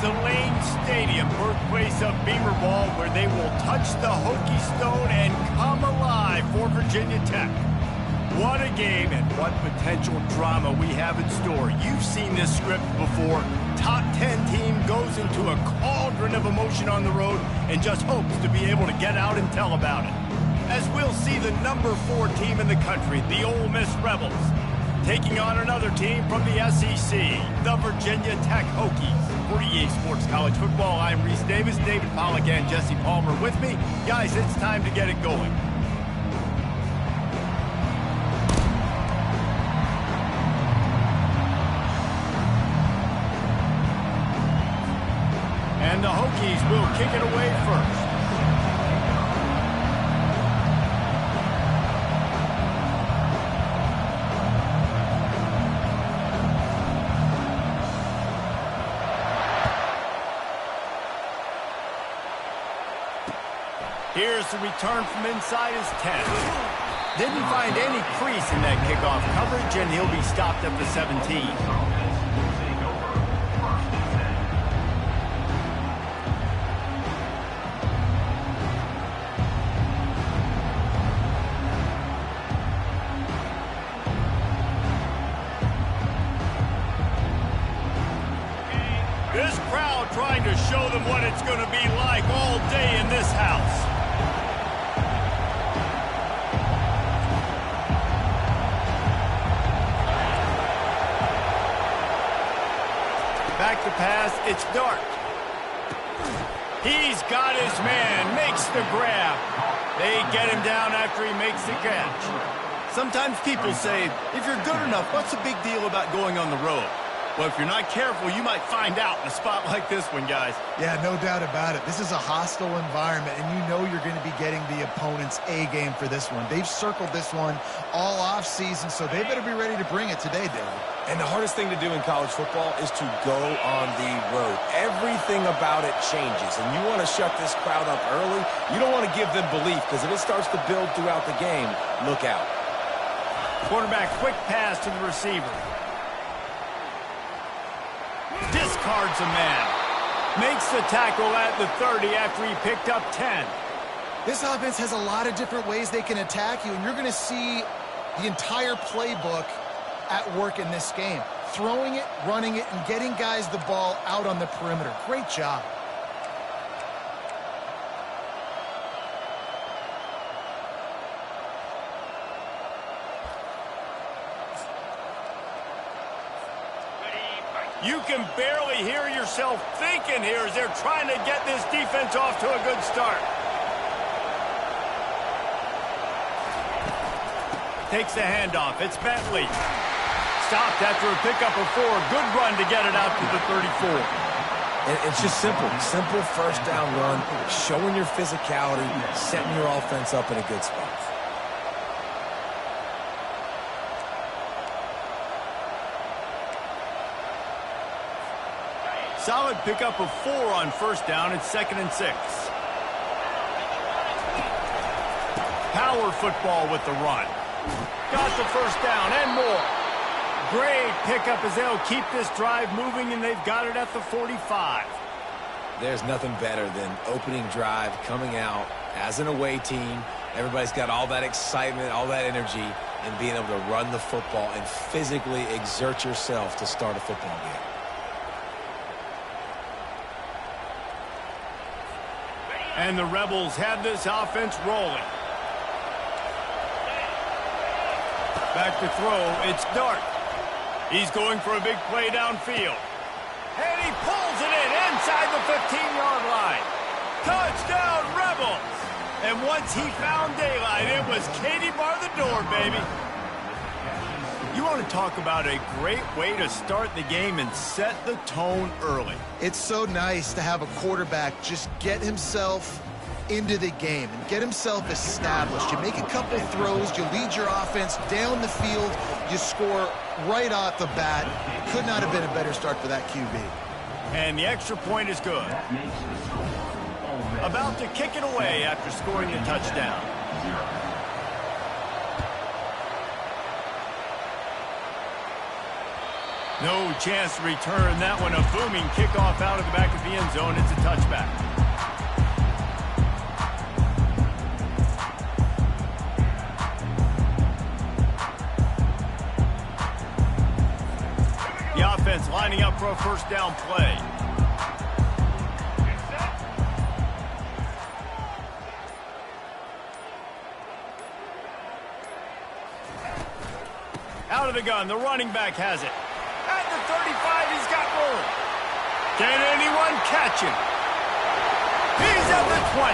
to Lane Stadium, birthplace of Beamer Ball, where they will touch the Hokie Stone and come alive for Virginia Tech. What a game and what potential drama we have in store. You've seen this script before. Top 10 team goes into a cauldron of emotion on the road and just hopes to be able to get out and tell about it. As we'll see the number 4 team in the country, the Ole Miss Rebels, taking on another team from the SEC, the Virginia Tech Hokies. For EA Sports College Football, I'm Reese Davis, David Pollack and Jesse Palmer with me. Guys, it's time to get it going. And the Hokies will kick it away first. Here's the return from inside his 10. Didn't find any crease in that kickoff coverage, and he'll be stopped at the 17. This crowd trying to show them what it's going to be like all day in this house. Back to pass, it's Dart. He's got his man, makes the grab. They get him down after he makes the catch. Sometimes people say, if you're good enough, what's the big deal about going on the road? Well, if you're not careful, you might find out in a spot like this one, guys. Yeah, no doubt about it. This is a hostile environment, and you know you're going to be getting the opponent's A-game for this one. They've circled this one all off-season, so they better be ready to bring it today, David. And the hardest thing to do in college football is to go on the road. Everything about it changes, and you want to shut this crowd up early. You don't want to give them belief, because if it starts to build throughout the game, look out. Quarterback, quick pass to the receiver. Discards a man. Makes the tackle at the 30 after he picked up 10. This offense has a lot of different ways they can attack you, and you're going to see the entire playbook at work in this game. Throwing it, running it, and getting guys the ball out on the perimeter. Great job. You can barely hear yourself thinking here as they're trying to get this defense off to a good start. Takes the handoff. It's Bentley. Stopped after a pickup of 4. Good run to get it out to the 34. And it's just simple. Simple first down run, showing your physicality, setting your offense up in a good spot. Solid pickup of 4 on first down. It's 2nd and 6. Power football with the run. Got the first down and more. Great pickup as they'll keep this drive moving, and they've got it at the 45. There's nothing better than opening drive, coming out as an away team. Everybody's got all that excitement, all that energy, and being able to run the football and physically exert yourself to start a football game. And the Rebels have this offense rolling. Back to throw, it's Dart. He's going for a big play downfield. And he pulls it in inside the 15-yard line. Touchdown, Rebels! And once he found daylight, it was Katie bar the door, baby. You want to talk about a great way to start the game and set the tone early. It's so nice to have a quarterback just get himself into the game and get himself established. You make a couple throws, you lead your offense down the field, you score right off the bat. Could not have been a better start for that QB. And the extra point is good. About to kick it away after scoring the touchdown. No chance to return that one. A booming kickoff out of the back of the end zone. It's a touchback. The offense lining up for a first down play. Out of the gun, the running back has it. At the 35, he's got room. Can anyone catch him? He's at the 20.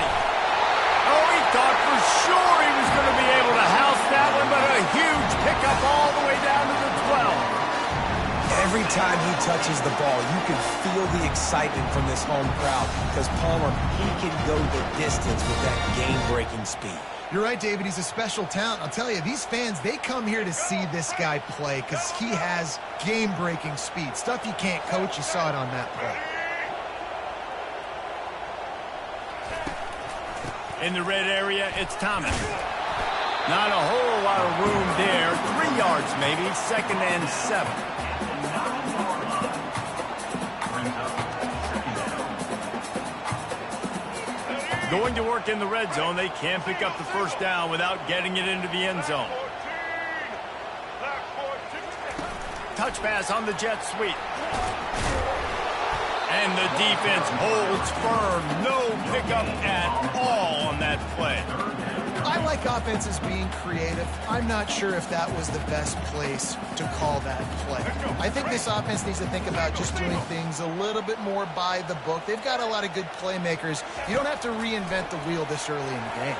Oh, he thought for sure he was going to be able to house that one, but a huge pickup all the way down to the 12. Every time he touches the ball, you can feel the excitement from this home crowd because Palmer, he can go the distance with that game-breaking speed. You're right, David. He's a special talent. I'll tell you, these fans, they come here to see this guy play because he has game-breaking speed. Stuff you can't coach. You saw it on that play. In the red area, it's Thomas. Not a whole lot of room there. 3 yards maybe. 2nd and 7. Going to work in the red zone. They can't pick up the first down without getting it into the end zone. Touch pass on the jet sweep. And the defense holds firm. No pickup at all on that play. I like offenses being creative. I'm not sure if that was the best place to call that play. I think this offense needs to think about just doing things a little bit more by the book. They've got a lot of good playmakers. You don't have to reinvent the wheel this early in the game.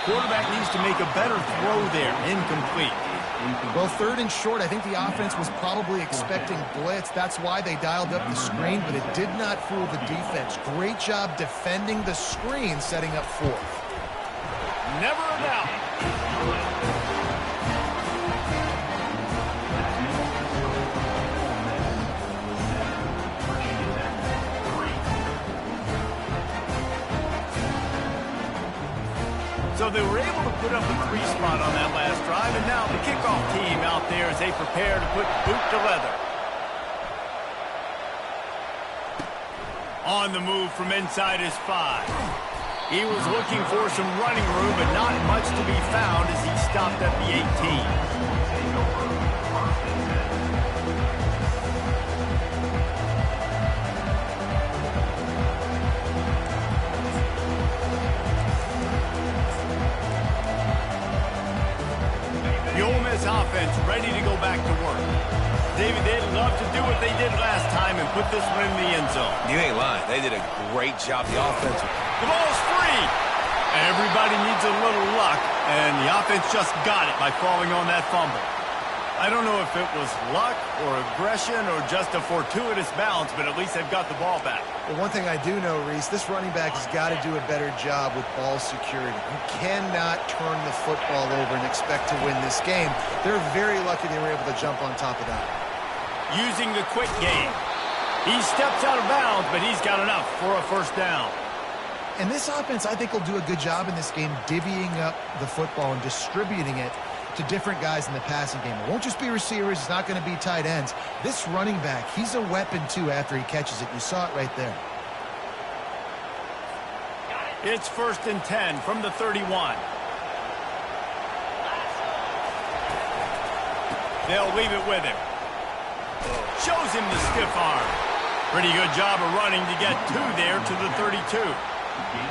Quarterback needs to make a better throw there. Incomplete. Well, 3rd and short, I think the offense was probably expecting blitz. That's why they dialed up the screen, but it did not fool the defense. Great job defending the screen, setting up 4th. Never a doubt. So they were able to put up a 3 spot on that last drive, and now the kickoff team out there as they prepare to put boot to leather. On the move from inside his 5. He was looking for some running room, but not much to be found as he stopped at the 18. The Ole Miss offense ready to go back to work. David, they'd love to do what they did last time and put this one in the end zone. You ain't lying. They did a great job. The offense. The ball's free. Everybody needs a little luck, and the offense just got it by falling on that fumble. I don't know if it was luck or aggression or just a fortuitous bounce, but at least they've got the ball back. Well, one thing I do know, Reese, this running back has got to do a better job with ball security. You cannot turn the football over and expect to win this game. They're very lucky they were able to jump on top of that. Using the quick game. He steps out of bounds, but he's got enough for a first down. And this offense, I think, will do a good job in this game divvying up the football and distributing it to different guys in the passing game. It won't just be receivers. It's not going to be tight ends. This running back, he's a weapon, too, after he catches it. You saw it right there. It's 1st and 10 from the 31. They'll leave it with him. Shows him the stiff arm. Pretty good job of running to get 2 there to the 32.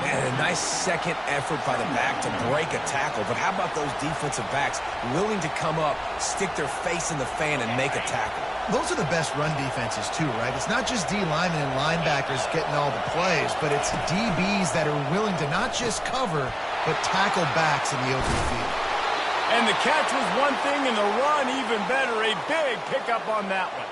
And a nice second effort by the back to break a tackle. But how about those defensive backs willing to come up, stick their face in the fan, and make a tackle? Those are the best run defenses, too, right? It's not just D linemen and linebackers getting all the plays, but it's DBs that are willing to not just cover, but tackle backs in the open field. And the catch was one thing, and the run even better. A big pickup on that one.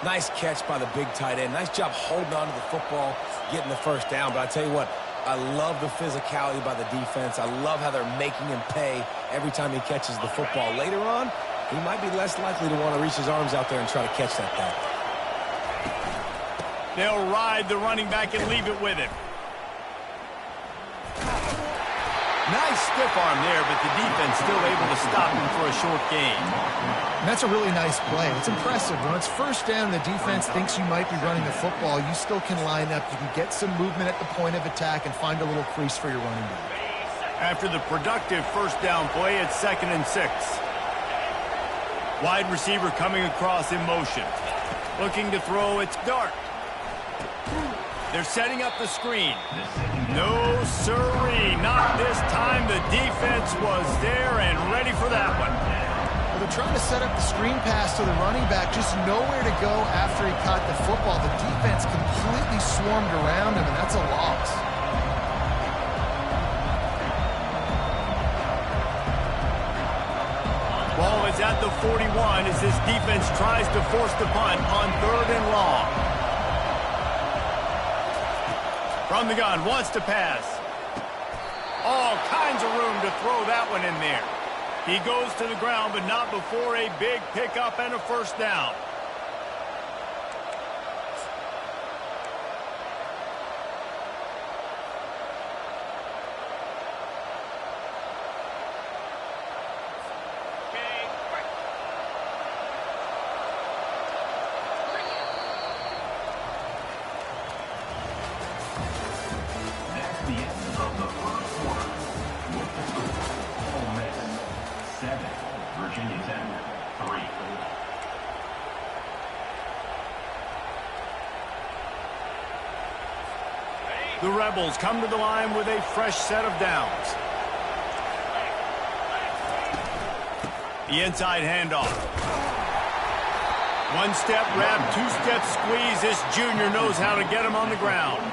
Nice catch by the big tight end. Nice job holding on to the football, getting the first down. But I tell you what, I love the physicality by the defense. I love how they're making him pay every time he catches the football. Later on, he might be less likely to want to reach his arms out there and try to catch that thing. They'll ride the running back and leave it with him. Nice stiff arm there, but the defense still able to stop him for a short gain. And that's a really nice play. It's impressive. When it's first down, the defense thinks you might be running the football. You still can line up. You can get some movement at the point of attack and find a little crease for your running back. After the productive first down play, it's 2nd and 6. Wide receiver coming across in motion. Looking to throw, it's Dart. They're setting up the screen. No siree, not this time. The defense was there and ready for that one. Well, they're trying to set up the screen pass to the running back, just nowhere to go after he caught the football. The defense completely swarmed around him, and that's a loss. Ball is at the 41 as this defense tries to force the punt on 3rd and long. From the gun, wants to pass. All kinds of room to throw that one in there. He goes to the ground, but not before a big pickup and a first down. The Rebels come to the line with a fresh set of downs. The inside handoff. One step wrap, 2-step squeeze. This junior knows how to get him on the ground.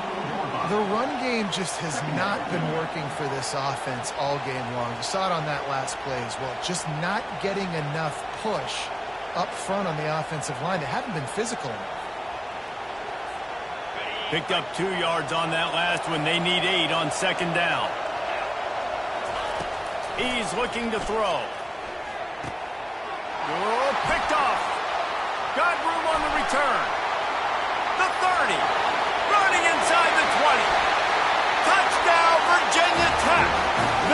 The run game just has not been working for this offense all game long. You saw it on that last play as well. Just not getting enough push up front on the offensive line. They haven't been physical enough. Picked up 2 yards on that last one. They need 8 on 2nd down. He's looking to throw. Oh, picked off. Got room on the return. The 30. Running inside the 20. Touchdown, Virginia Tech.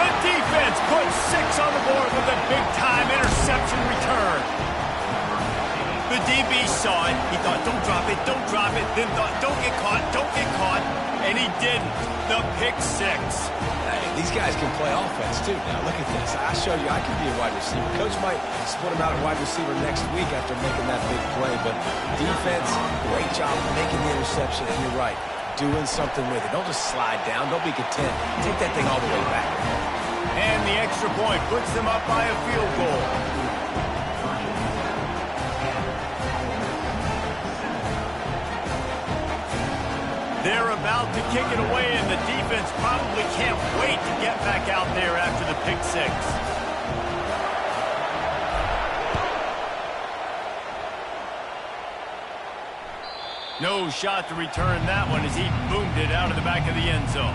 The defense puts 6 on the board with a big-time interception return. The DB saw it. He thought, don't drop it, don't drop it. Then thought, don't get caught, don't get caught. And he didn't. The pick 6. Hey, these guys can play offense, too. Now, look at this. I showed you I can be a wide receiver. Coach might split him out at wide receiver next week after making that big play. But defense, great job making the interception. And you're right, doing something with it. Don't just slide down. Don't be content. Take that thing all the way back. And the extra point puts them up by a field goal. They're about to kick it away, and the defense probably can't wait to get back out there after the pick 6. No shot to return that one as he boomed it out of the back of the end zone.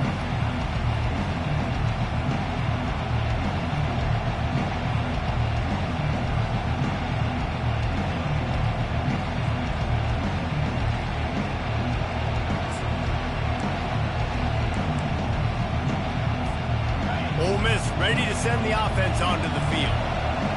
Ole Miss ready to send the offense onto the field.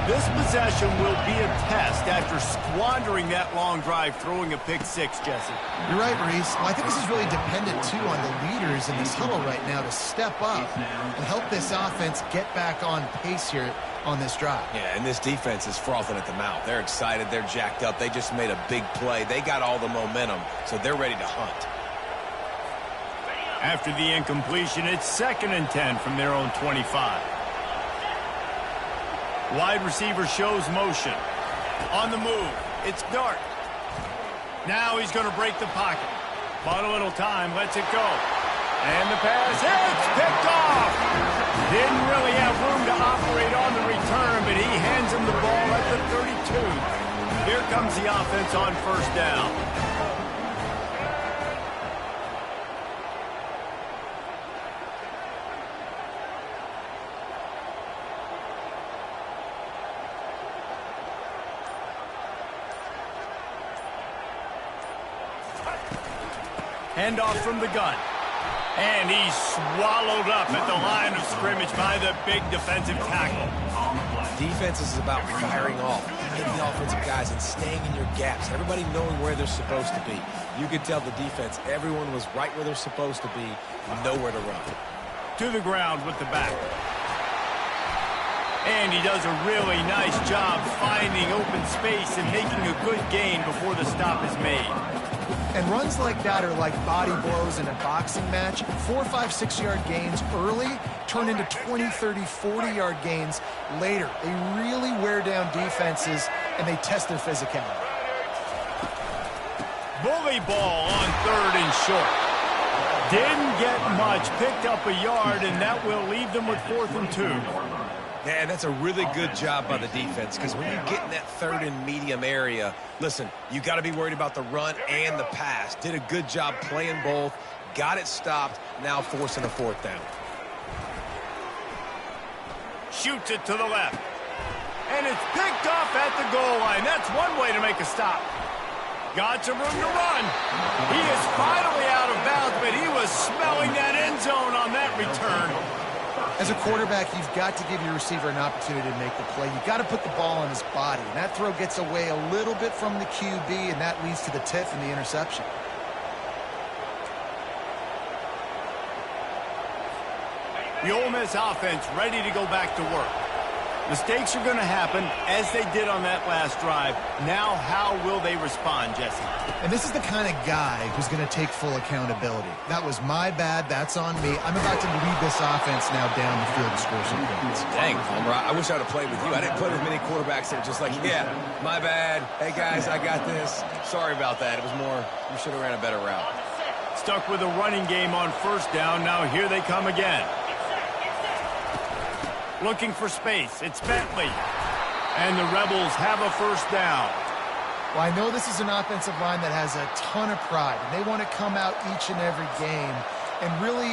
This possession will be a test after squandering that long drive throwing a pick 6, Jesse. You're right, Reese. Well, I think this is really dependent, too, on the leaders in this huddle right now to step up and help this offense get back on pace here on this drive. Yeah, and this defense is frothing at the mouth. They're excited. They're jacked up. They just made a big play. They got all the momentum, so they're ready to hunt. After the incompletion, it's 2nd and 10 from their own 25. Wide receiver shows motion. On the move, it's Dart. Now he's going to break the pocket. Bought a little time, lets it go. And the pass, it's picked off! Didn't really have room to operate on the return, but he hands him the ball at the 32. Here comes the offense on 1st down. Handoff from the gun. And he's swallowed up at the line of scrimmage by the big defensive tackle. Defense is about firing off, hitting the offensive guys and staying in your gaps. Everybody knowing where they're supposed to be. You could tell the defense, everyone was right where they're supposed to be, nowhere to run. To the ground with the back. And he does a really nice job finding open space and making a good gain before the stop is made. And runs like that are like body blows in a boxing match. 4, 5, 6-yard gains early turn into 20, 30, 40-yard gains later. They really wear down defenses, and they test their physicality. Bully ball on 3rd and short. Didn't get much, picked up a yard, and that will leave them with 4th and 2. Yeah, that's a really good job by the defense, because when you get in that 3rd and medium area, listen, you got to be worried about the run and the pass. Did a good job playing both, got it stopped, now forcing a 4th down. Shoots it to the left. And it's picked off at the goal line. That's one way to make a stop. Got some room to run. He is finally out of bounds, but he was smelling that end zone on that return. As a quarterback, you've got to give your receiver an opportunity to make the play. You've got to put the ball on his body. And that throw gets away a little bit from the QB, and that leads to the tip and the interception. The Ole Miss offense ready to go back to work. Mistakes are going to happen, as they did on that last drive. Now, how will they respond, Jesse? And this is the kind of guy who's going to take full accountability. That was my bad. That's on me. I'm about to lead this offense now down the field to score some points. Dang, Homer, I wish I would have played with you. I didn't put as many quarterbacks that were just like, yeah, my bad. Hey, guys, I got this. Sorry about that. It was more, you should have ran a better route. Stuck with a running game on 1st down. Now here they come again. Looking for space. It's Bentley. And the Rebels have a 1st down. Well, I know this is an offensive line that has a ton of pride, and they want to come out each and every game and really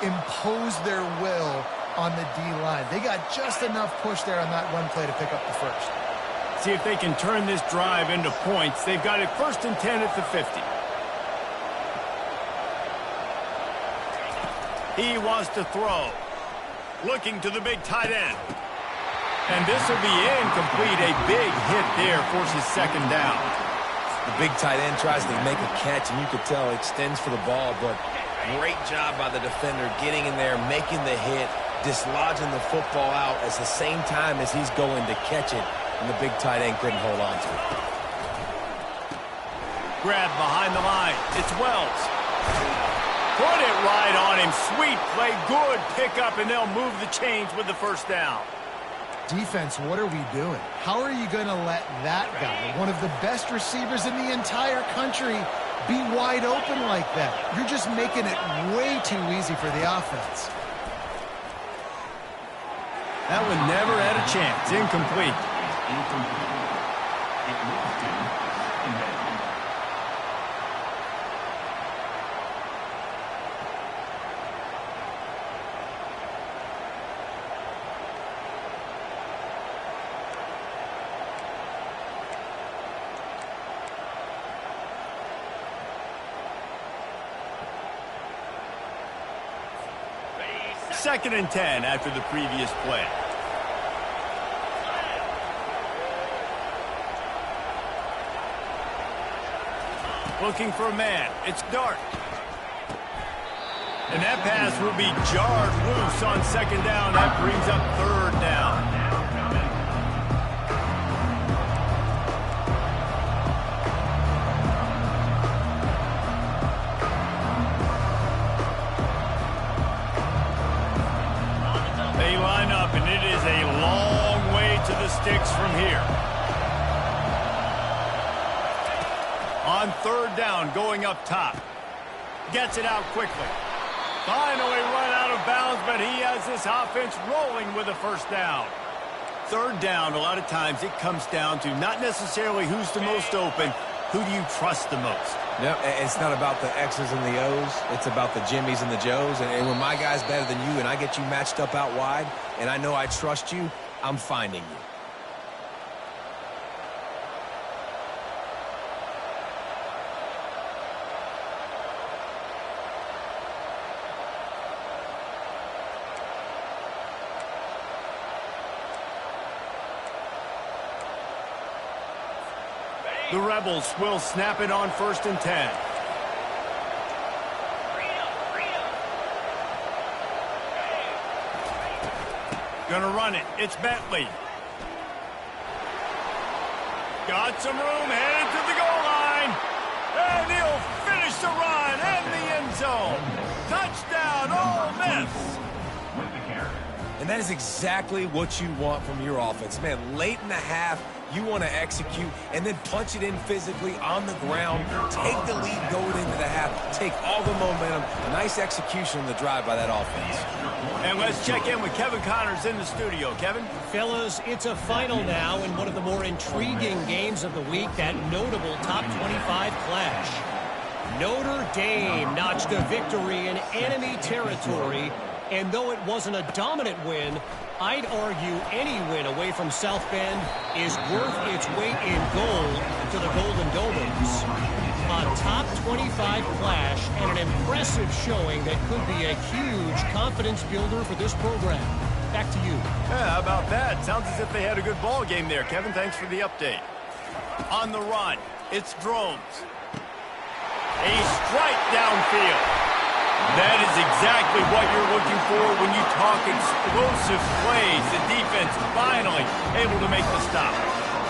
impose their will on the D-line. They got just enough push there on that run play to pick up the 1st. See if they can turn this drive into points. They've got it 1st and 10 at the 50. He wants to throw. Looking to the big tight end. And this will be incomplete. A big hit there forces 2nd down. The big tight end tries to make a catch, and you could tell extends for the ball, but great job by the defender getting in there, making the hit, dislodging the football out at the same time as he's going to catch it, and the big tight end couldn't hold on to it. Grab behind the line. It's Wells. Put it right on him. Sweet play. Good pickup, and they'll move the chains with the 1st down. Defense, what are we doing? How are you going to let that guy, one of the best receivers in the entire country, be wide open like that? You're just making it way too easy for the offense. That one never had a chance. Incomplete. Second and 10 after the previous play. Looking for a man. It's Dart. And that pass will be jarred loose on 2nd down. That brings up 3rd down. They line up, and it is a long way to the sticks from here. On 3rd down, going up top. Gets it out quickly. Finally run out of bounds, but he has this offense rolling with a 1st down. 3rd down, a lot of times it comes down to not necessarily who's the most open, who do you trust the most? No, it's not about the X's and the O's. It's about the Jimmies and the Joes. And when my guy's better than you and I get you matched up out wide and I know I trust you, I'm finding you. The Rebels will snap it on 1st and 10. Gonna run it. It's Bentley. Got some room, headed to the goal line. And he'll finish the run and the end zone. Touchdown, Ole Miss. And that is exactly what you want from your offense. Man, late in the half, you want to execute and then punch it in physically on the ground. Take the lead going into the half. Take all the momentum. Nice execution on the drive by that offense. And let's check in with Kevin Connors in the studio. Kevin? Fellas, it's a final now in one of the more intriguing games of the week, that notable top 25 clash. Notre Dame notched a victory in enemy territory, and though it wasn't a dominant win, I'd argue any win away from South Bend is worth its weight in gold to the Golden Domers. A top 25 clash and an impressive showing that could be a huge confidence builder for this program. Back to you. Yeah, how about that? Sounds as if they had a good ball game there, Kevin. Thanks for the update. On the run, it's Drones. A strike downfield. That is exactly what you're looking for when you talk explosive plays. The defense finally able to make the stop.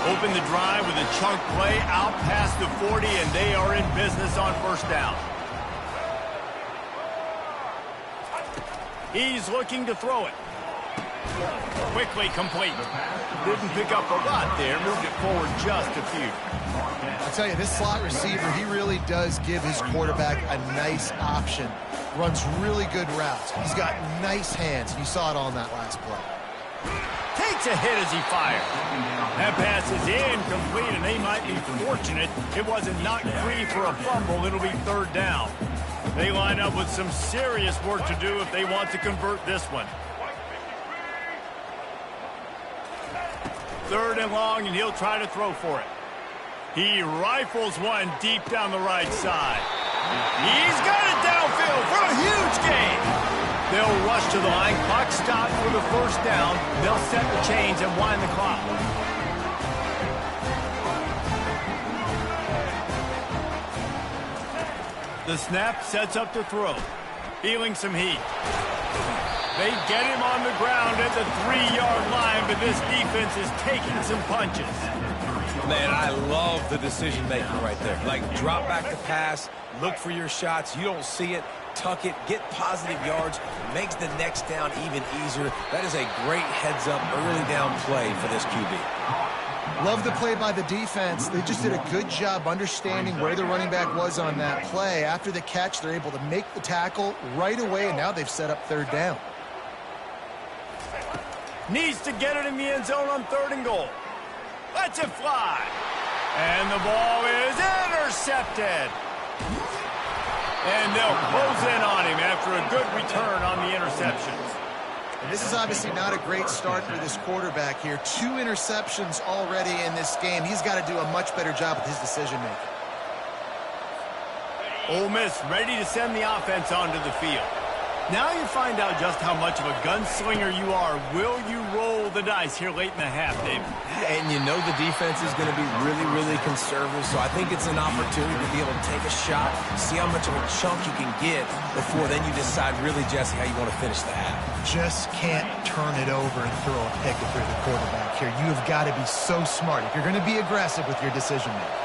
Open the drive with a chunk play out past the 40, and they are in business on 1st down. He's looking to throw it. Quickly complete. Didn't pick up a lot there. Moved it forward just a few. I'll tell you, this slot receiver, he really does give his quarterback a nice option. Runs really good routes. He's got nice hands. You saw it on that last play. Takes a hit as he fired. That pass is incomplete, and they might be fortunate it wasn't knocked free for a fumble. It'll be 3rd down. They line up with some serious work to do if they want to convert this one. 3rd and long, and he'll try to throw for it. He rifles one deep down the right side. He's got it downfield for a huge gain. They'll rush to the line. Clock stopped for the 1st down. They'll set the chains and wind the clock. The snap sets up to throw. Feeling some heat. They get him on the ground at the 3-yard line, but this defense is taking some punches. Man, I love the decision-making right there. Like, drop back the pass, look for your shots. You don't see it, tuck it, get positive yards, makes the next down even easier. That is a great heads-up, early down play for this QB. Love the play by the defense. They just did a good job understanding where the running back was on that play. After the catch, they're able to make the tackle right away, and now they've set up 3rd down. Needs to get it in the end zone on 3rd and goal. Lets it fly. And the ball is intercepted. And they'll close in on him after a good return on the interceptions. And this is obviously not a great start for this quarterback here. 2 interceptions already in this game. He's got to do a much better job with his decision-making. Ole Miss ready to send the offense onto the field. Now you find out just how much of a gunslinger you are. Will you roll the dice here late in the half, David? And you know the defense is going to be really, really conservative, so I think it's an opportunity to be able to take a shot, see how much of a chunk you can get before then you decide really, Jesse, how you want to finish the half. Just can't turn it over and throw a pick if you're the quarterback here. You have got to be so smart if you're going to be aggressive with your decision-making.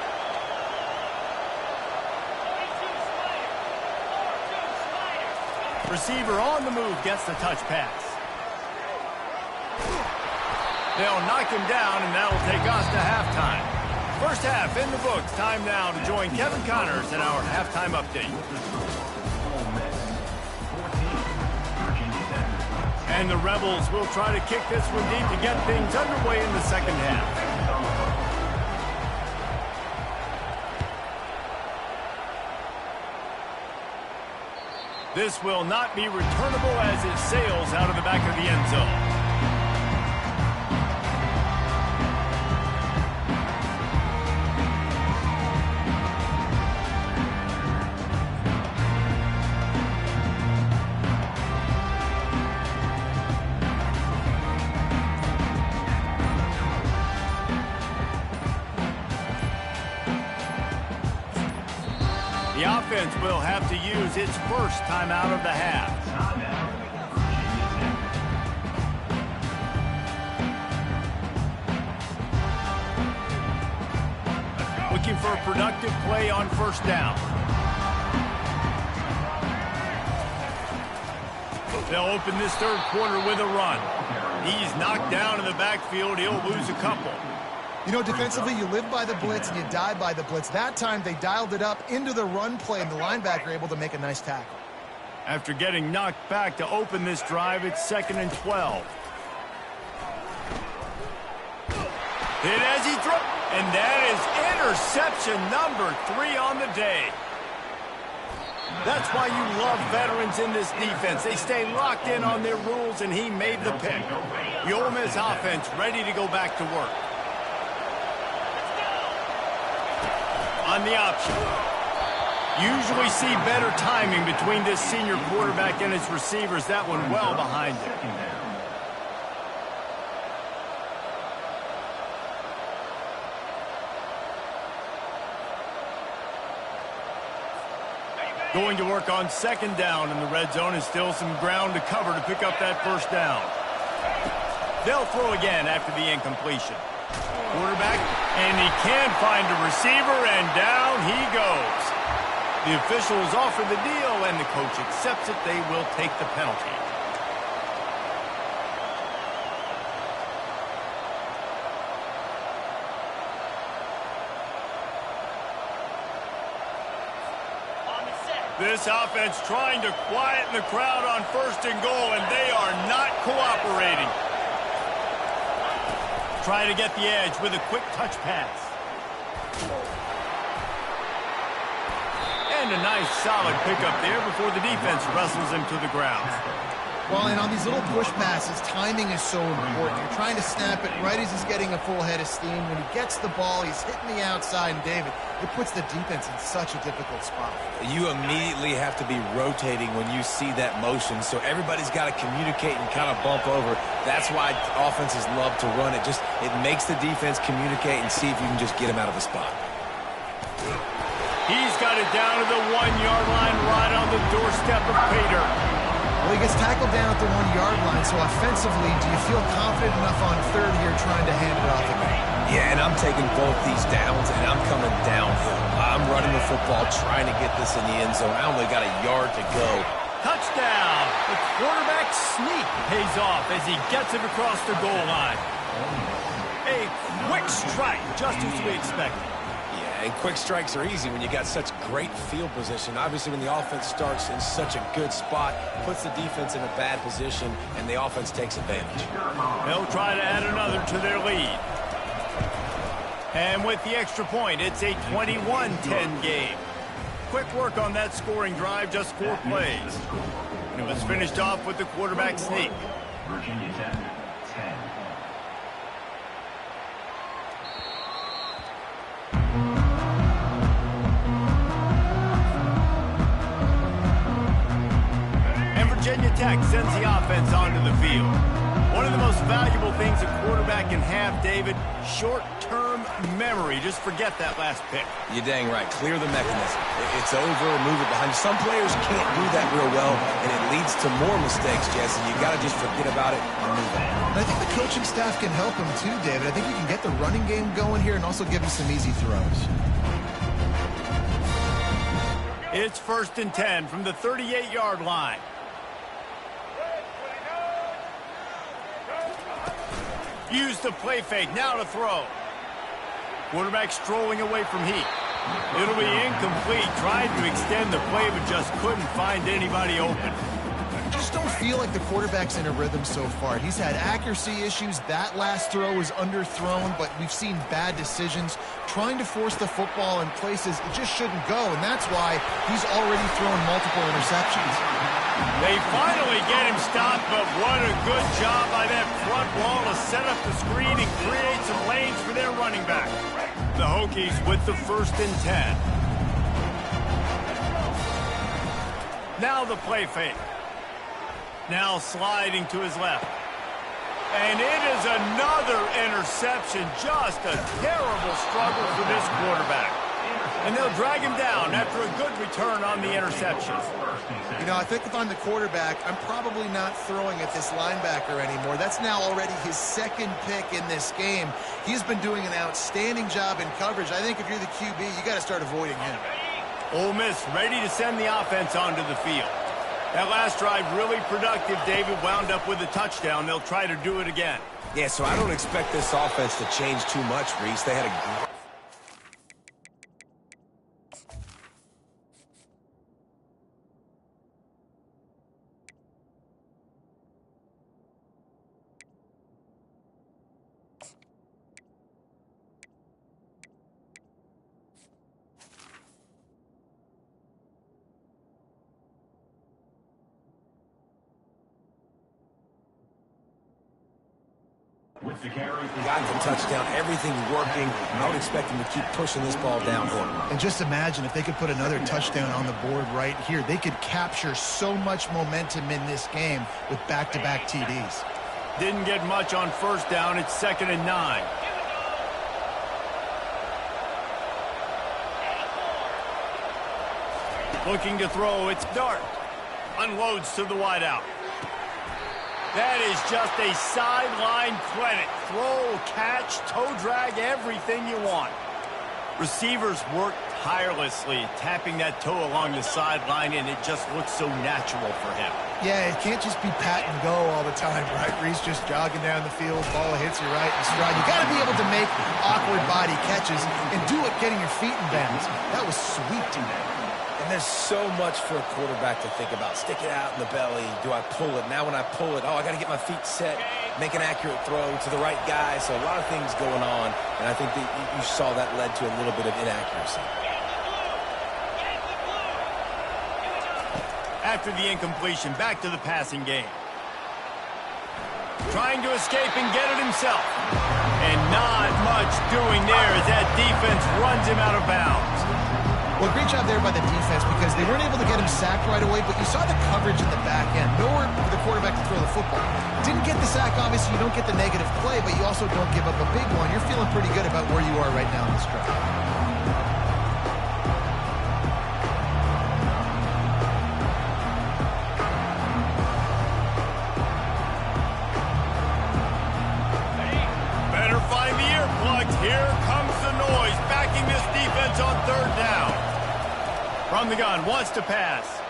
Receiver on the move gets the touch pass. They'll knock him down, and that'll take us to halftime. 1st half in the books. Time now to join Kevin Connors in our halftime update. And the Rebels will try to kick this one deep to get things underway in the 2nd half. This will not be returnable as it sails out of the back of the end zone. The offense will have to use its first timeout of the half. Looking for a productive play on first down. They'll open this third quarter with a run. He's knocked down in the backfield. He'll lose a couple. You know, defensively, you live by the blitz and you die by the blitz. That time, they dialed it up into the run play, and the linebacker able to make a nice tackle. After getting knocked back to open this drive, it's 2nd and 12. Hit as he throws. And that is interception number 3 on the day. That's why you love veterans in this defense. They stay locked in on their rules, and he made the pick. The Ole Miss offense ready to go back to work. On the option. Usually see better timing between this senior quarterback and his receivers. That one well behind him. Going to work on 2nd down in the red zone, and still some ground to cover to pick up that first down. They'll throw again after the incompletion. Quarterback, and he can find a receiver, and down he goes. The officials offer the deal, and the coach accepts it. They will take the penalty. This offense trying to quieten the crowd on 1st and goal, and they are not cooperating. Trying to get the edge with a quick touch pass. And a nice solid pickup there before the defense wrestles him to the ground. Well, and on these little push passes, timing is so important. You're trying to snap it right as he's getting a full head of steam. When he gets the ball, he's hitting the outside, and David, it puts the defense in such a difficult spot. You immediately have to be rotating when you see that motion, so everybody's got to communicate and kind of bump over. That's why offenses love to run it. It makes the defense communicate and see if you can just get him out of a spot. He's got it down to the 1-yard line, right on the doorstep of Pater. Well, he gets tackled down at the 1-yard line, so offensively, do you feel confident enough on 3rd here trying to hand it off again? Yeah, and I'm taking both these downs, and I'm coming downhill. I'm running the football, trying to get this in the end zone. I only got a yard to go. Touchdown! The quarterback sneak pays off as he gets it across the goal line. A quick strike, just as we expected. And quick strikes are easy when you got such great field position. Obviously, when the offense starts in such a good spot, puts the defense in a bad position, and the offense takes advantage. They'll try to add another to their lead. And with the extra point, it's a 21-10 game. Quick work on that scoring drive, just 4 plays. And it was finished off with the quarterback sneak. Virginia Tech, 10. Virginia Tech sends the offense onto the field. One of the most valuable things a quarterback can have, David, short-term memory. Just forget that last pick. You're dang right. Clear the mechanism. It's over, move it behind you. Some players can't do that real well, and it leads to more mistakes, Jesse. You got to just forget about it and move on. And I think the coaching staff can help him too, David. I think you can get the running game going here and also give him some easy throws. It's 1st and 10 from the 38-yard line. Use the play fake, now to throw. Quarterback strolling away from Heat. It'll be incomplete, trying to extend the play, but just couldn't find anybody open. Just don't feel like the quarterback's in a rhythm so far. He's had accuracy issues. That last throw was underthrown, but we've seen bad decisions. Trying to force the football in places it just shouldn't go, and that's why he's already thrown multiple interceptions. They finally get him stopped, but what a good job by that front wall to set up the screen and create some lanes for their running back. The Hokies with the 1st and 10. Now the play fake. Now sliding to his left. And it is another interception. Just a terrible struggle for this quarterback. And they'll drag him down after a good return on the interception. You know, I think if I'm the quarterback, I'm probably not throwing at this linebacker anymore. That's now already his second pick in this game. He's been doing an outstanding job in coverage. I think if you're the QB, you got to start avoiding him. Ole Miss ready to send the offense onto the field. That last drive really productive. David wound up with a touchdown. They'll try to do it again. Yeah, so I don't expect this offense to change too much, Reese. They had a... With the carry, Got the touchdown, everything's working. I would expect him to keep pushing this ball downhill. And just imagine if they could put another touchdown on the board right here. They could capture so much momentum in this game with back-to-back TDs. Didn't get much on first down. It's 2nd and 9. Looking to throw. It's Dart. Unloads to the wideout. That is just a sideline credit. Throw, catch, toe drag, everything you want. Receivers work tirelessly, tapping that toe along the sideline, and it just looks so natural for him. Yeah, it can't just be pat and go all the time, right? Reese just jogging down the field, ball hits you right in stride. You got to be able to make awkward body catches and do it getting your feet in bounds. That was sweet to me. And there's so much for a quarterback to think about. Stick it out in the belly. Do I pull it? Now when I pull it, oh, I got to get my feet set, make an accurate throw to the right guy. So a lot of things going on, and I think that you saw that led to a little bit of inaccuracy. After the incompletion, back to the passing game. Trying to escape and get it himself. And not much doing there as that defense runs him out of bounds. Well, great job there by the defense because they weren't able to get him sacked right away, but you saw the coverage in the back end. Nowhere for the quarterback to throw the football. Didn't get the sack, obviously. You don't get the negative play, but you also don't give up a big one. You're feeling pretty good about where you are right now in this drive. Better find the earplugs. Here comes the noise, backing this defense on 3rd down. From the gun, wants to pass.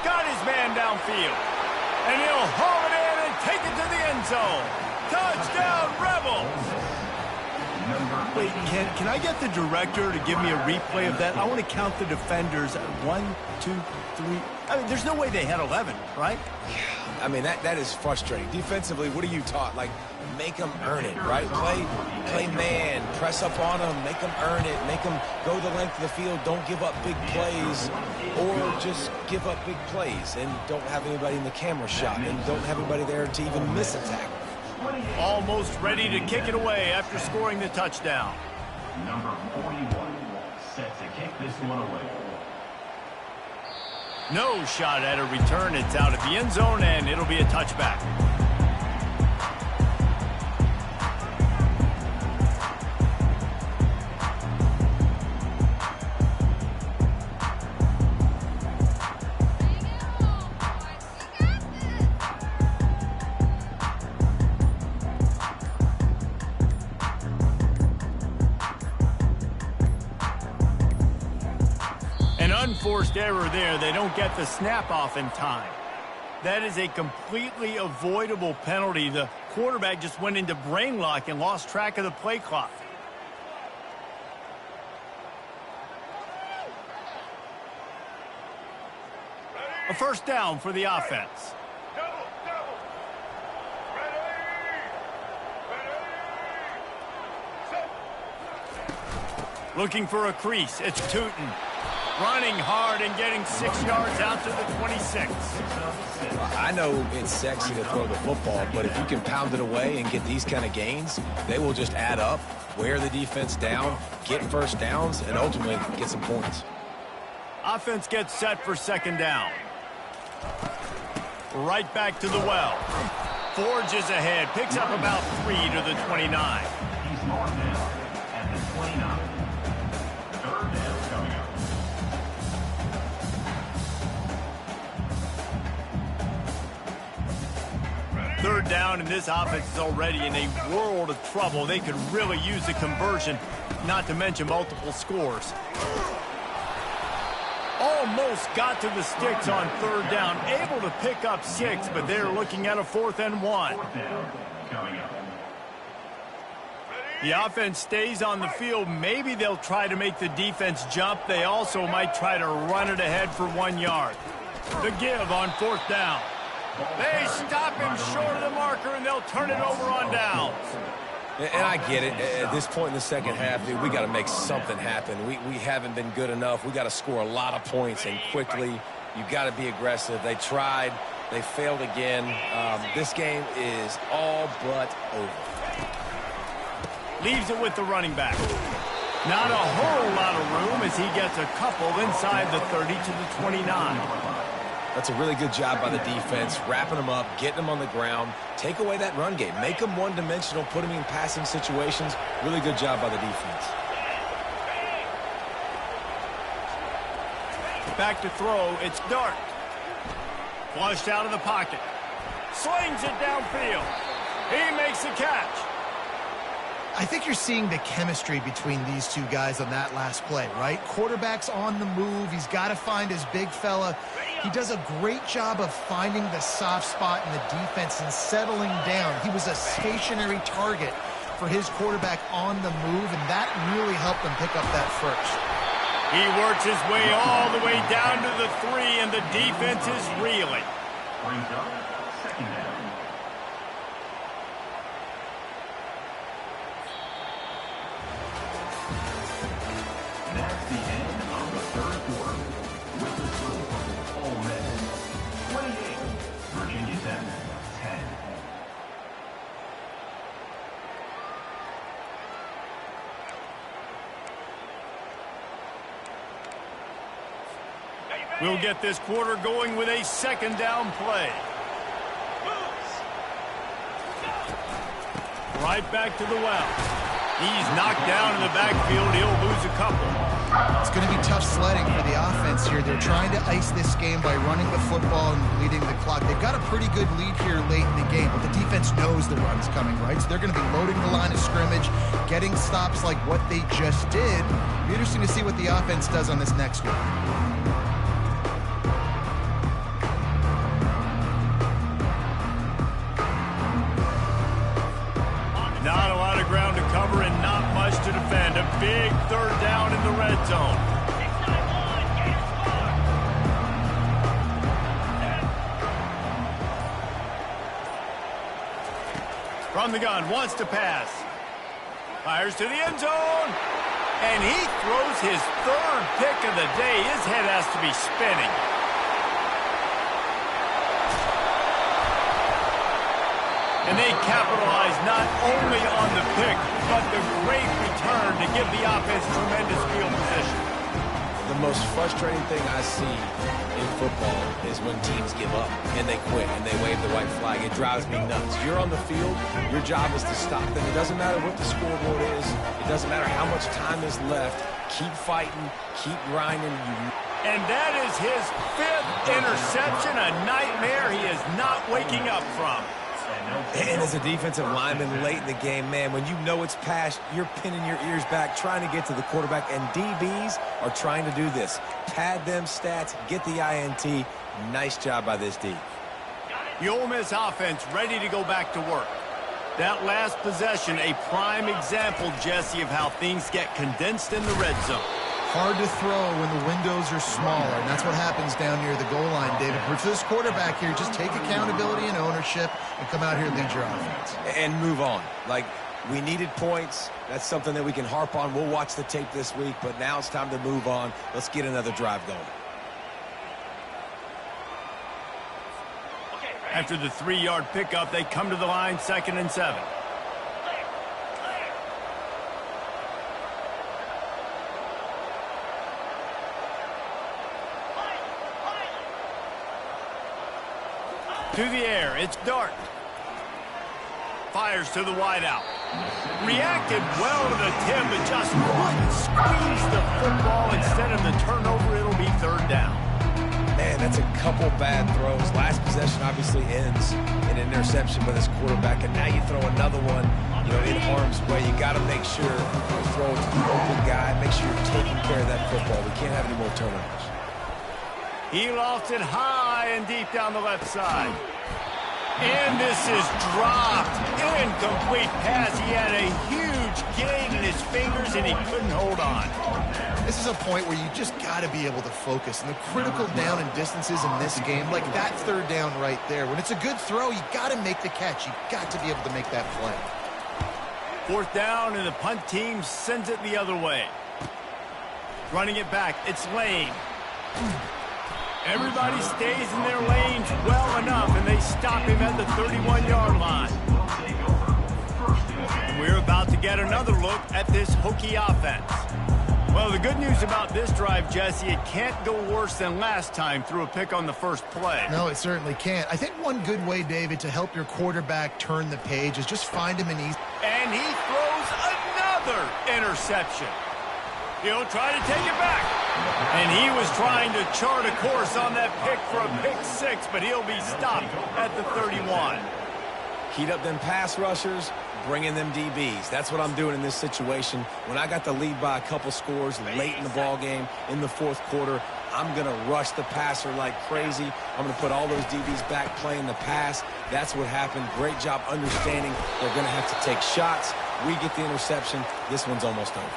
Got his man downfield. And he'll haul it in and take it to the end zone. Touchdown, Rebels! Wait, can I get the director to give me a replay of that? I want to count the defenders. 1, 2, 3. I mean, there's no way they had 11, right? I mean, that is frustrating. Defensively, what are you taught? Like, make them earn it, right? Play man, press up on them, make them earn it, make them go the length of the field, don't give up big plays, or just give up big plays and don't have anybody in the camera shot and don't have anybody there to even miss a tackle. Almost ready to kick it away after scoring the touchdown. number 41, set to kick this one away. No shot at a return. It's out of the end zone, and it'll be a touchback. Unforced error there. They don't get the snap off in time. That is a completely avoidable penalty. The quarterback just went into brain lock and lost track of the play clock. A first down for the offense. Looking for a crease. It's Tootin. Running hard and getting 6 yards out to the 26. I know it's sexy to throw the football, but if you can pound it away and get these kind of gains, they will just add up, wear the defense down, get first downs, and ultimately get some points. Offense gets set for second down. Right back to the well. Forges ahead, picks up about 3 to the 29. He's marked down at the 29. 3rd third down, and this offense is already in a world of trouble. They could really use a conversion, not to mention multiple scores. Almost got to the sticks on third down. Able to pick up 6, but they're looking at a 4th and 1. Fourth down coming up. The offense stays on the field. Maybe they'll try to make the defense jump. They also might try to run it ahead for 1 yard. The give on 4th down. They stop him short of the marker, and they'll turn it over on downs. And I get it. At this point in the second half, dude, we got to make something happen. We haven't been good enough. We got to score a lot of points and quickly. You got to be aggressive. They tried. They failed again. This game is all but over. Leaves it with the running back. Not a whole lot of room as he gets a couple inside the 30 to the 29. That's a really good job by the defense, wrapping them up, getting them on the ground. Take away that run game. Make them one-dimensional, put them in passing situations. Really good job by the defense. Back to throw. It's Dart. Flushed out of the pocket. Slings it downfield. He makes the catch. I think you're seeing the chemistry between these two guys on that last play, right? Quarterback's on the move. He's got to find his big fella. He does a great job of finding the soft spot in the defense and settling down. He was a stationary target for his quarterback on the move, and that really helped him pick up that first. He works his way all the way down to the 3, and the defense is reeling. Brings up second down. That's the end of the third quarter. With the score, Ole Miss 28, Virginia Tech 10. We'll get this quarter going with a second down play. Right back to the well. He's knocked down in the backfield. He'll lose a couple. It's going to be tough sledding for the offense here. They're trying to ice this game by running the football and leading the clock. They've got a pretty good lead here late in the game, but the defense knows the run's coming, right? So they're going to be loading the line of scrimmage, getting stops like what they just did. It'll be interesting to see what the offense does on this next one. Not a lot of ground to cover and not much to defend. A big third down in the red zone. From the gun, wants to pass. Fires to the end zone. And he throws his third pick of the day. His head has to be spinning. And they capitalize not only on the pick, but the great return to give the offense tremendous field position. The most frustrating thing I see in football is when teams give up and they quit and they wave the white flag. It drives me nuts. You're on the field. Your job is to stop them. It doesn't matter what the scoreboard is. It doesn't matter how much time is left. Keep fighting. Keep grinding. And that is his 5th interception, a nightmare he is not waking up from. And as a defensive lineman late in the game, man, when you know it's past, you're pinning your ears back, trying to get to the quarterback, and DBs are trying to do this. Pad them stats, get the INT. Nice job by this D. The Ole Miss offense ready to go back to work. That last possession, a prime example, Jesse, of how things get condensed in the red zone. Hard to throw when the windows are smaller, and that's what happens down near the goal line, David. But for this quarterback here, just take accountability and ownership and come out here and lead your offense. And move on. Like, we needed points. That's something that we can harp on. We'll watch the tape this week, but now it's time to move on. Let's get another drive going. After the 3-yard pickup, they come to the line, 2nd and 7. To the air, it's Dart. Fires to the wideout. Reacted well to the tip, but just couldn't squeeze the football. Instead of the turnover, it'll be 3rd down. Man, that's a couple bad throws. Last possession obviously ends in an interception by this quarterback, and now you throw another one, in harm's way. You got to make sure you throw it to the open guy. Make sure you're taking care of that football. We can't have any more turnovers. He lofts it high and deep down the left side. And this is dropped. Incomplete pass. He had a huge gain in his fingers, and he couldn't hold on. This is a point where you just got to be able to focus. And the critical down and distances in this game, like that third down right there, when it's a good throw, you got to make the catch. You got to be able to make that play. Fourth down, and the punt team sends it the other way. Running it back, it's Lane. Everybody stays in their lanes well enough, and they stop him at the 31-yard line. And we're about to get another look at this Hokie offense. Well, the good news about this drive, Jesse, it can't go worse than last time through a pick on the first play. No, it certainly can't. I think one good way, David, to help your quarterback turn the page is just find him an easy. And he throws another interception. He'll try to take it back. And he was trying to chart a course on that pick for a pick six, but he'll be stopped at the 31. Heat up them pass rushers, bring in them DBs. That's what I'm doing in this situation. When I got the lead by a couple scores late in the ball game, in the fourth quarter, I'm going to rush the passer like crazy. I'm going to put all those DBs back playing the pass. That's what happened. Great job understanding they're going to have to take shots. We get the interception. This one's almost over.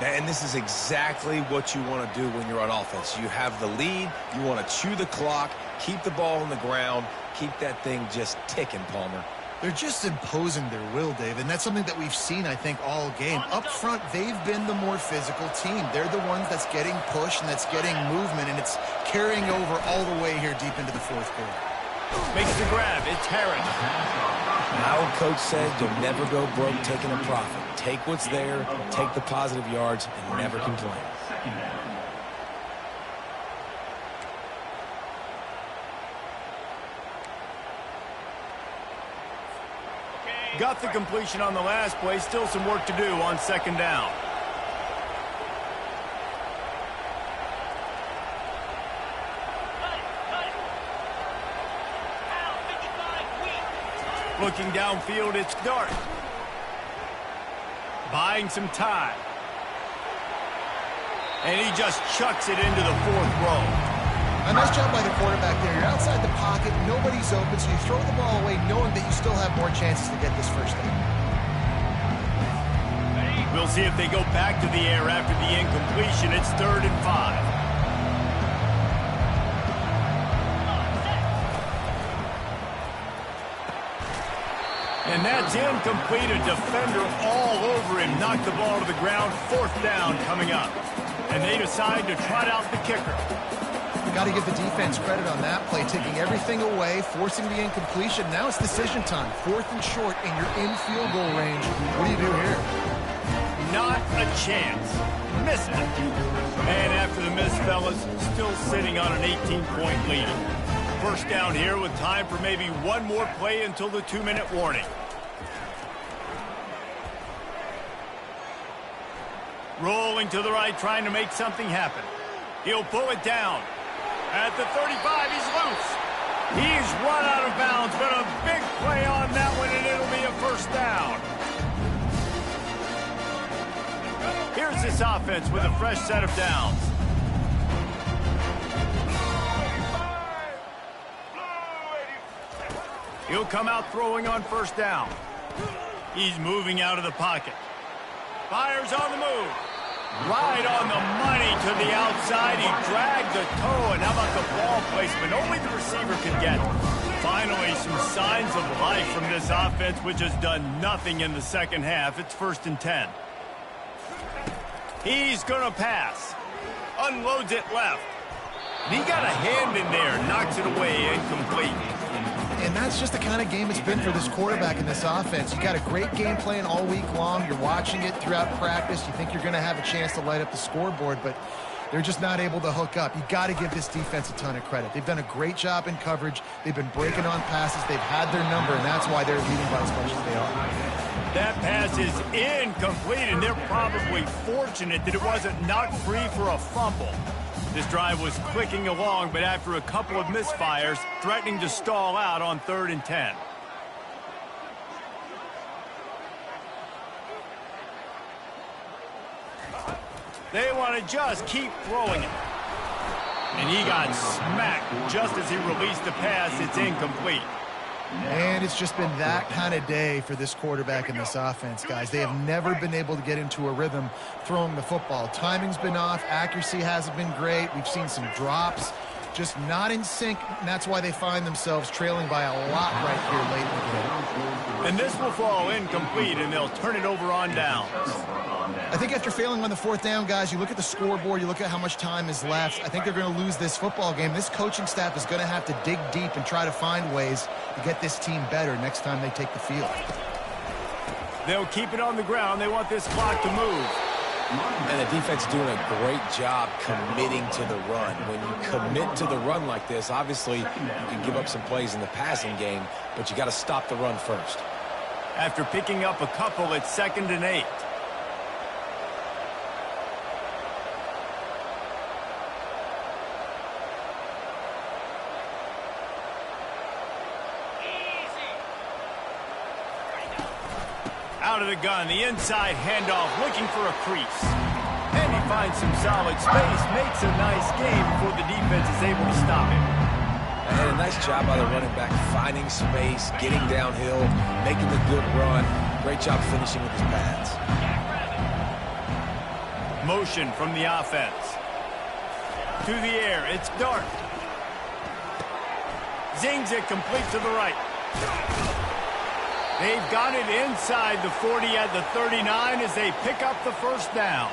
And this is exactly what you want to do when you're on offense. You have the lead. You want to chew the clock, keep the ball on the ground, keep that thing just ticking, Palmer. They're just imposing their will, David, and that's something that we've seen, I think, all game. Up front, they've been the more physical team. They're the ones that's getting pushed and that's getting movement, and it's carrying over all the way here deep into the fourth quarter. Makes the grab. It's Harris. My old coach said you'll never go broke taking a profit. Take what's there, take the positive yards, and never complain. Got the completion on the last play. Still some work to do on second down. Looking downfield, it's Dart. Buying some time. And he just chucks it into the fourth row. A nice job by the quarterback there. You're outside the pocket, nobody's open, so you throw the ball away knowing that you still have more chances to get this first down. We'll see if they go back to the air after the incompletion. It's 3rd and 5. And that's incomplete. A defender all over him. Knocked the ball to the ground. 4th down coming up. And they decide to trot out the kicker. Got to give the defense credit on that play, taking everything away, forcing the incompletion. Now it's decision time. 4th and short, and you're in field goal range. What do you do here? Not a chance. Missed it. And after the miss, fellas, still sitting on an 18-point lead. First down here with time for maybe one more play until the 2-minute warning. Rolling to the right, trying to make something happen. He'll pull it down. At the 35, he's loose. He's run out of bounds, but a big play on that one, and it'll be a first down. Here's this offense with a fresh set of downs. He'll come out throwing on first down. He's moving out of the pocket. Fires on the move. Right on the money to the outside. He dragged the toe, and how about the ball placement? Only the receiver can get. Finally, some signs of life from this offense, which has done nothing in the second half. It's 1st and 10. He's going to pass. Unloads it left. And he got a hand in there. Knocks it away, incomplete. And that's just the kind of game it's been for this quarterback in this offense. You got a great game plan all week long. You're watching it throughout practice. You think you're going to have a chance to light up the scoreboard, but they're just not able to hook up. You got to give this defense a ton of credit. They've done a great job in coverage. They've been breaking on passes. They've had their number, and that's why they're leading by as much as they are. That pass is incomplete, and they're probably fortunate that it wasn't knocked free for a fumble. This drive was clicking along, but after a couple of misfires, threatening to stall out on 3rd and 10. They want to just keep throwing it. And he got smacked just as he released the pass. It's incomplete. And it's just been that kind of day for this quarterback and this offense, guys. They have never been able to get into a rhythm throwing the football. Timing's been off. Accuracy hasn't been great. We've seen some drops. Just not in sync, and that's why they find themselves trailing by a lot right here late in the game. And this will fall incomplete, and they'll turn it over on downs. I think after failing on the 4th down, guys, you look at the scoreboard, you look at how much time is left. I think they're going to lose this football game. This coaching staff is going to have to dig deep and try to find ways to get this team better next time they take the field. They'll keep it on the ground. They want this clock to move. And the defense doing a great job committing to the run. When you commit to the run like this, obviously you can give up some plays in the passing game, but you got to stop the run first. After picking up a couple, it's 2nd and 8. Out of the gun, the inside handoff, looking for a crease. And he finds some solid space, makes a nice game before the defense is able to stop him. And a nice job by the running back, finding space, getting downhill, making the good run. Great job finishing with his pads. Motion from the offense. To the air, it's Dart. Zings it complete to the right. They've got it inside the 40 at the 39 as they pick up the 1st down.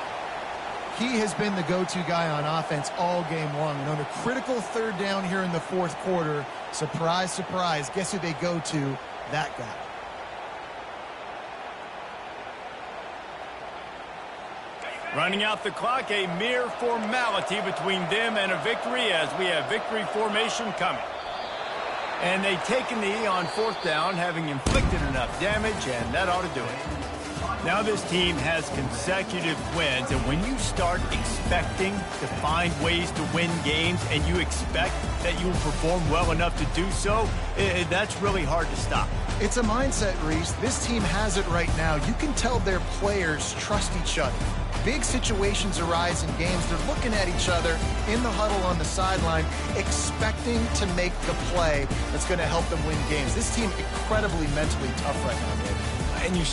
He has been the go-to guy on offense all game long. And on a critical 3rd down here in the 4th quarter, surprise, surprise, guess who they go to? That guy. Running out the clock, a mere formality between them and a victory as we have victory formation coming. And they take a knee on 4th down, having inflicted enough damage, and that ought to do it. Now this team has consecutive wins, and when you start expecting to find ways to win games and you expect that you will perform well enough to do so, that's really hard to stop. It's a mindset, Reese. This team has it right now. You can tell their players trust each other. Big situations arise in games. They're looking at each other in the huddle on the sideline, expecting to make the play that's going to help them win games. This team incredibly mentally tough right now, David. And you